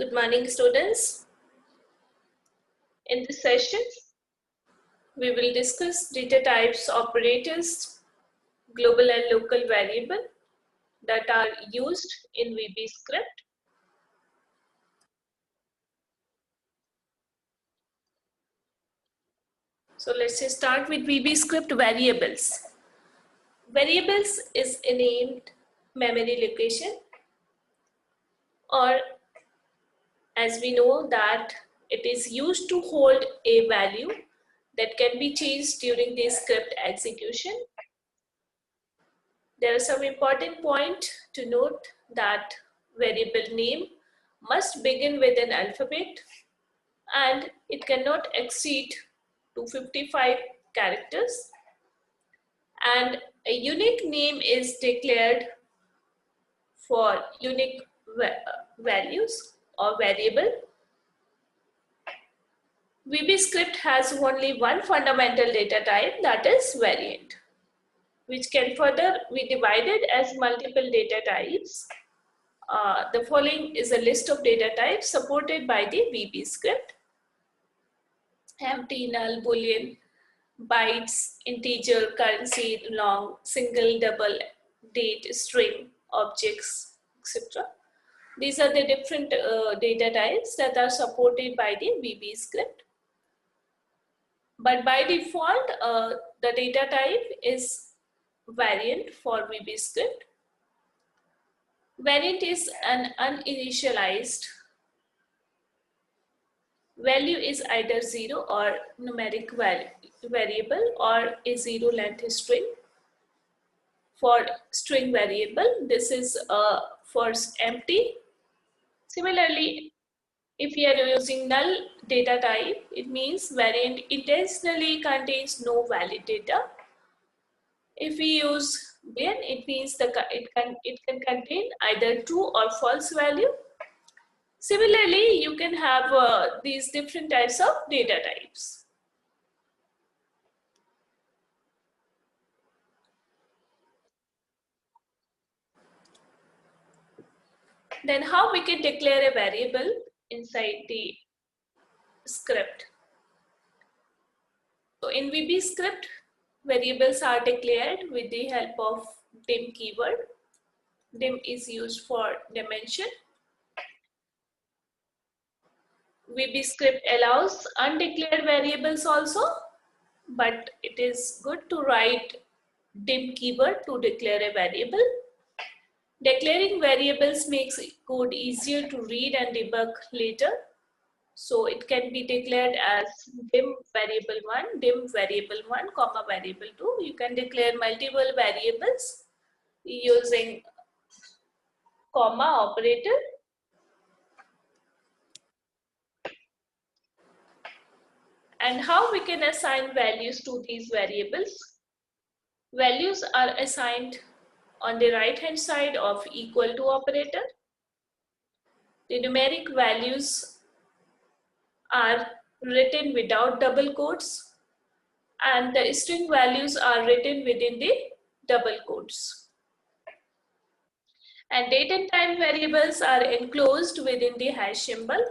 Good morning, students. In this session, we will discuss data types, operators, global and local variable that are used in VB script. So let's just start with VB script variables. Variables is a named memory location, or as we know that it is used to hold a value that can be changed during the script execution. There are some important points to note that variable name must begin with an alphabet and it cannot exceed 255 characters, and a unique name is declared for unique values or variable. VB script has only one fundamental data type, that is variant, which can further be divided as multiple data types. The following is a list of data types supported by the VB script: empty, null, boolean, bytes, integer, currency, long, single, double, date, string, objects, etc. These are the different data types that are supported by the VB script. But by default, the data type is variant for VB script. Variant is an uninitialized value, is either 0 or numeric variable or a 0 length string. For string variable, this is for empty. Similarly, if you are using null data type, it means variant intentionally contains no valid data. If we use boolean, it means it can contain either true or false value. Similarly, you can have these different types of data types. Then how we can declare a variable inside the script? So in VB script, variables are declared with the help of dim keyword. Dim is used for dimension. VB script allows undeclared variables also, but it is good to write dim keyword to declare a variable. Declaring variables makes code easier to read and debug later. So it can be declared as dim variable 1, dim variable 1, comma variable 2. You can declare multiple variables using comma operator. And how we can assign values to these variables? Values are assigned on the right hand side of equal to operator. The numeric values are written without double quotes, and the string values are written within the double quotes. And date and time variables are enclosed within the hash symbol.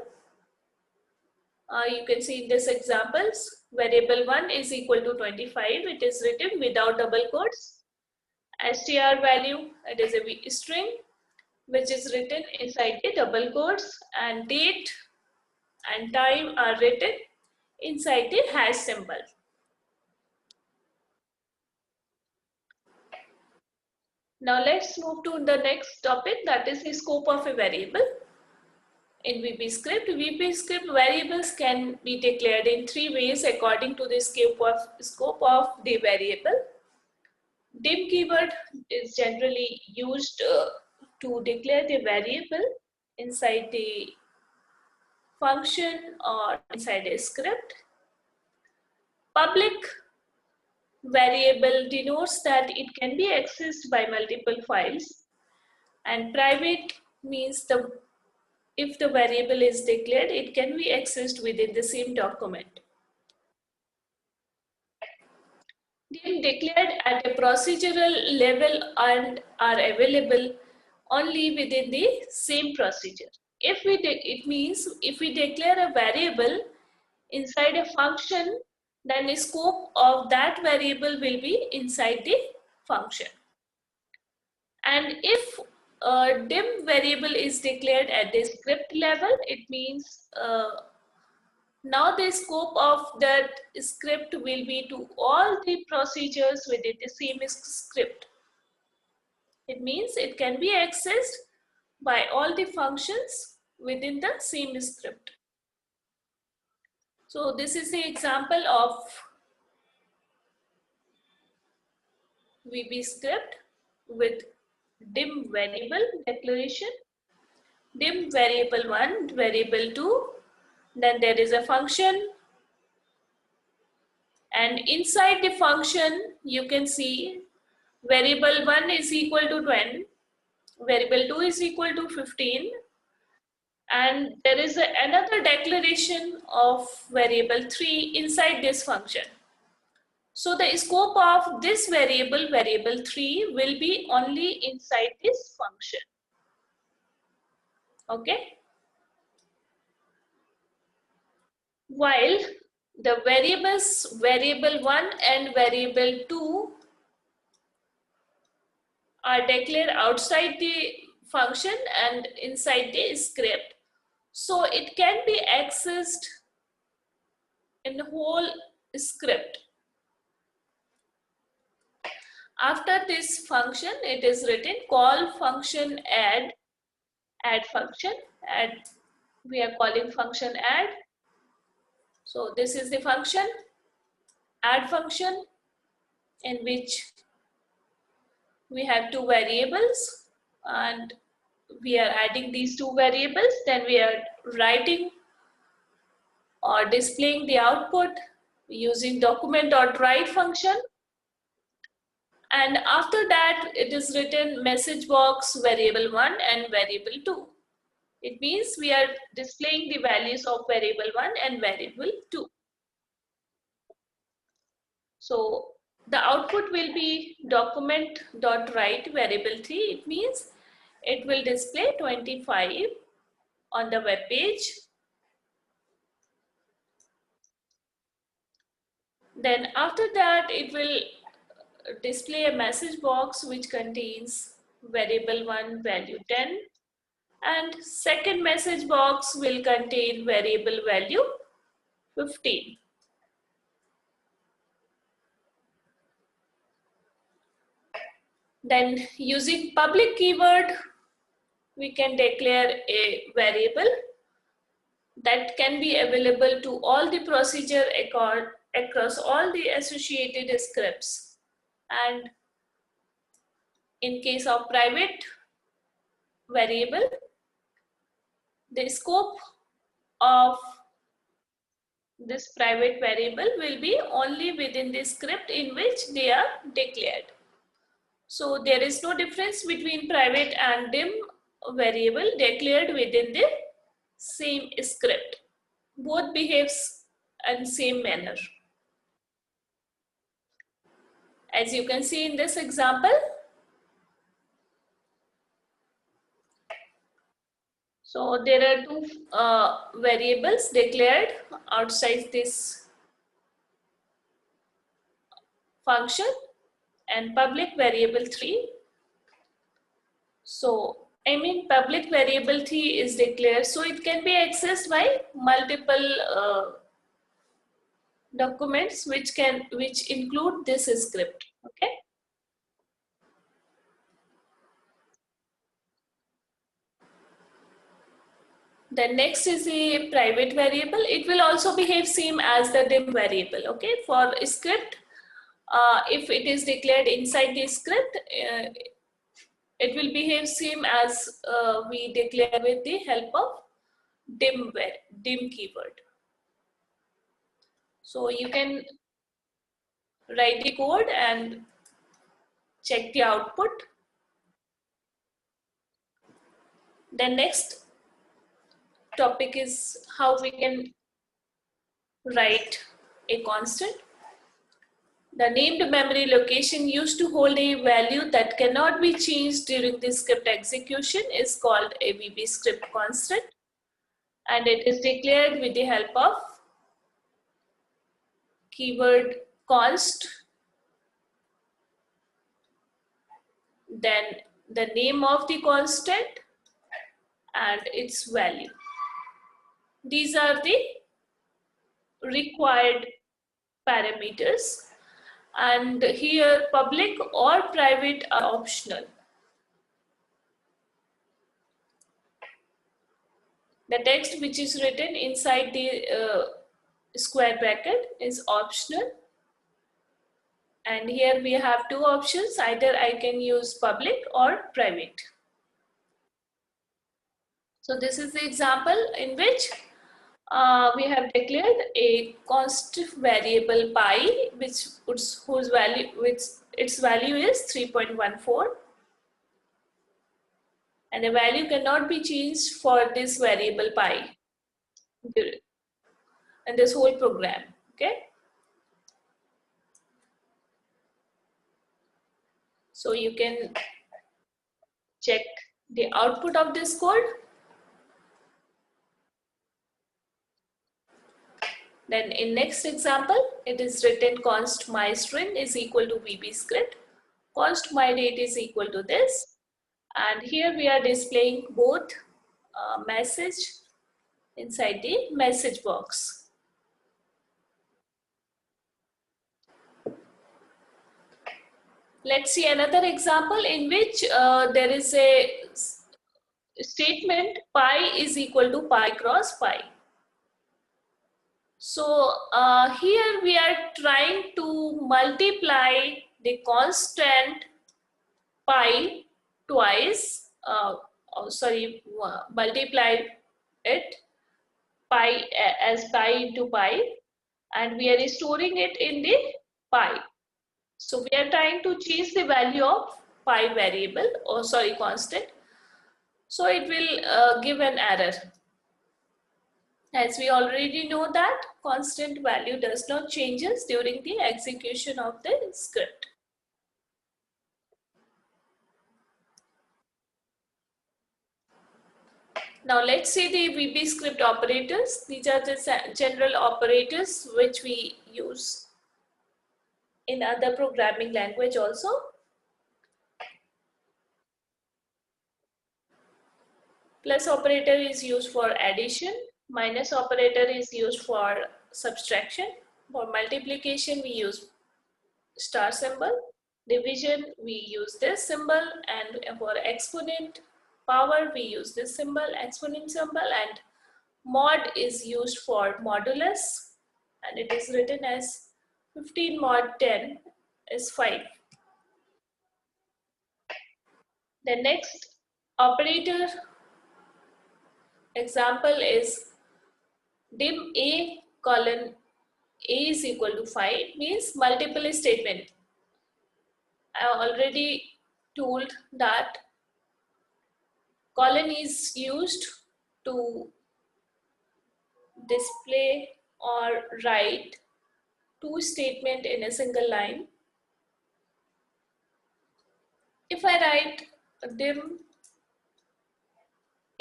You can see in this examples, variable 1 is equal to 25. It is written without double quotes. Str value, it is a string which is written inside the double quotes, and date and time are written inside the hash symbol. Now let's move to the next topic, that is the scope of a variable. In VB script, variables can be declared in three ways according to the scope of the variable. Dim keyword is generally used to declare the variable inside the function or inside a script. Public variable denotes that it can be accessed by multiple files, and private means if the variable is declared, it can be accessed within the same document. They are declared at a procedural level and are available only within the same procedure. it means if we declare a variable inside a function, then the scope of that variable will be inside the function. And if a dim variable is declared at the script level, it means now the scope of that script will be to all the procedures within the same script. It means it can be accessed by all the functions within the same script. So this is the example of VB script with dim variable declaration. Dim variable 1, variable 2, then there is a function, and inside the function you can see variable 1 is equal to 20, variable 2 is equal to 15, and there is another declaration of variable 3 inside this function. So the scope of this variable, variable 3, will be only inside this function. Okay? While the variables, variable 1 and variable 2 are declared outside the function and inside the script. So it can be accessed in the whole script. After this function, it is written call function add function, add, we are calling function add. So this is the function, add function, in which we have two variables and we are adding these two variables. Then we are writing or displaying the output using document.write function. And after that, it is written message box variable 1 and variable 2. It means we are displaying the values of variable 1 and variable 2. So the output will be document.write variable 3. It means it will display 25 on the web page. Then after that, it will display a message box which contains variable 1 value 10, and second message box will contain variable value 15. Then using public keyword, we can declare a variable that can be available to all the procedure across all the associated scripts. And in case of private variable, the scope of this private variable will be only within the script in which they are declared. So there is no difference between private and dim variable declared within the same script. Both behaves in same manner. As you can see in this example, so there are two variables declared outside this function and public variable 3. So I mean public variable 3 is declared, so it can be accessed by multiple documents which include this script. Okay. The next is a private variable. It will also behave same as the dim variable. Okay, for a script, if it is declared inside the script, it will behave same as we declare with the help of dim keyword. So you can write the code and check the output. The next topic is how we can write a constant. The named memory location used to hold a value that cannot be changed during the script execution is called a VB script constant, and it is declared with the help of keyword const, then the name of the constant and its value. These are the required parameters, and here public or private are optional. The text which is written inside the square bracket is optional, and here we have two options, either I can use public or private. So this is the example in which we have declared a const variable pi, whose value its value is 3.14, and the value cannot be changed for this variable pi in this whole program. Okay, so you can check the output of this code. Then in next example, it is written const myString is equal to VB script, const myDate is equal to this, and here we are displaying both message inside the message box. Let's see another example in which there is a statement pi is equal to pi cross pi. So here we are trying to multiply the constant pi twice, multiply it pi as pi into pi, and we are storing it in the pi. So we are trying to change the value of pi variable, or constant. So it will give an error. As we already know that constant value does not changes during the execution of the script. Now let's see the VB script operators. These are the general operators which we use in other programming language also. Plus operator is used for addition. Minus operator is used for subtraction. For multiplication we use star symbol. Division we use this symbol, and for exponent power we use this symbol, exponent symbol, and mod is used for modulus, and it is written as 15 mod 10 is 5. The next operator example is dim a colon a is equal to 5, means multiple statement. I already told that colon is used to display or write two statements in a single line. If I write dim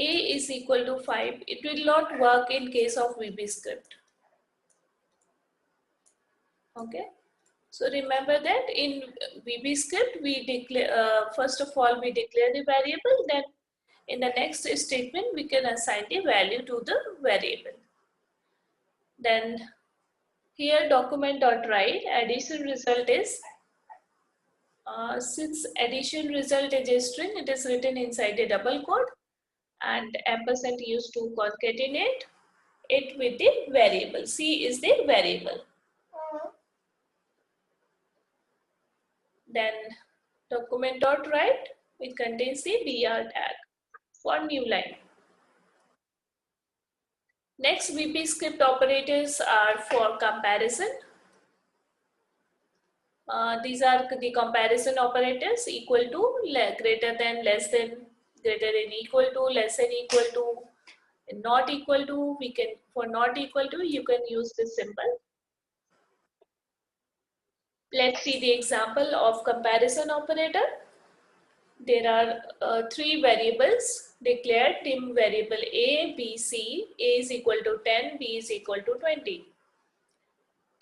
a is equal to 5, it will not work in case of VB script. Okay, so remember that in VB script we declare first of all we declare the variable, then in the next statement we can assign the value to the variable. Then here document.write addition result is since addition result is a string, it is written inside a double quote, and ampersand used to concatenate it with the variable. C is the variable. Then document.write, it contains the BR tag for new line. Next VB script operators are for comparison. These are the comparison operators: equal to, greater than, less than, greater than equal to, less than equal to, not equal to. We can, for not equal to, you can use this symbol. Let's see the example of comparison operator. There are three variables declared. Tim variable A, B, C. A is equal to 10, B is equal to 20.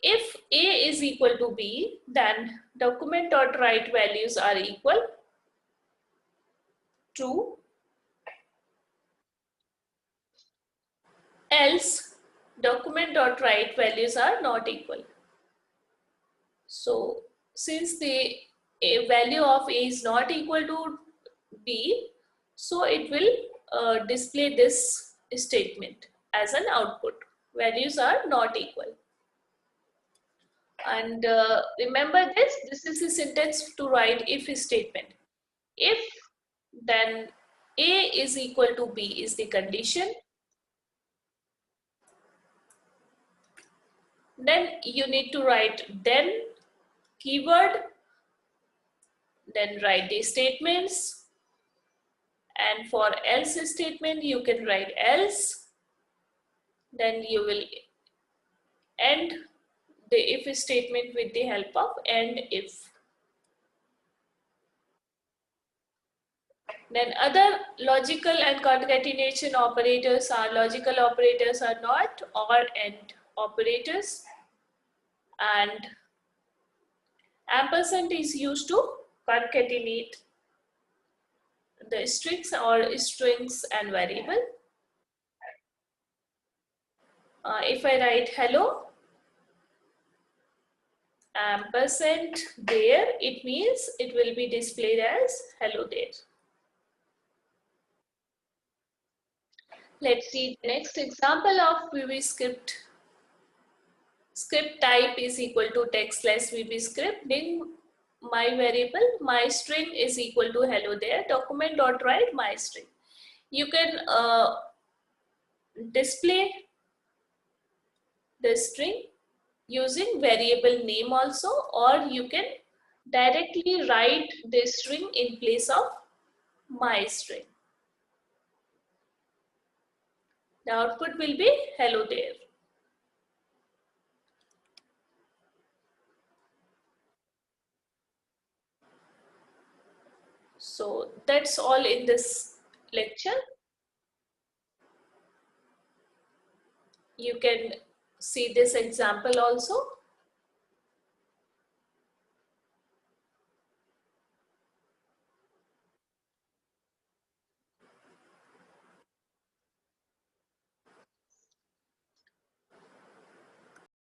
If A is equal to B, then document.write values are equal. True. Else document.write values are not equal. So since the value of A is not equal to B, so it will display this statement as an output. Values are not equal. And remember this is the sentence to write if statement. If, then A is equal to B is the condition. Then you need to write then keyword, then write the statements. And for else statement, you can write else. Then you will end the if statement with the help of end if. Then other logical and concatenation operators are not or and operators. And ampersand is used to concatenate the strings or strings and variable. If I write hello, ampersand there, it means it will be displayed as hello there. Let's see the next example of VB script. Script type is equal to text slash VB script. Then my variable, my string is equal to hello there. Document dot write my string. You can display the string using variable name also, or you can directly write the string in place of my string. The output will be hello there. So that's all in this lecture. You can see this example also.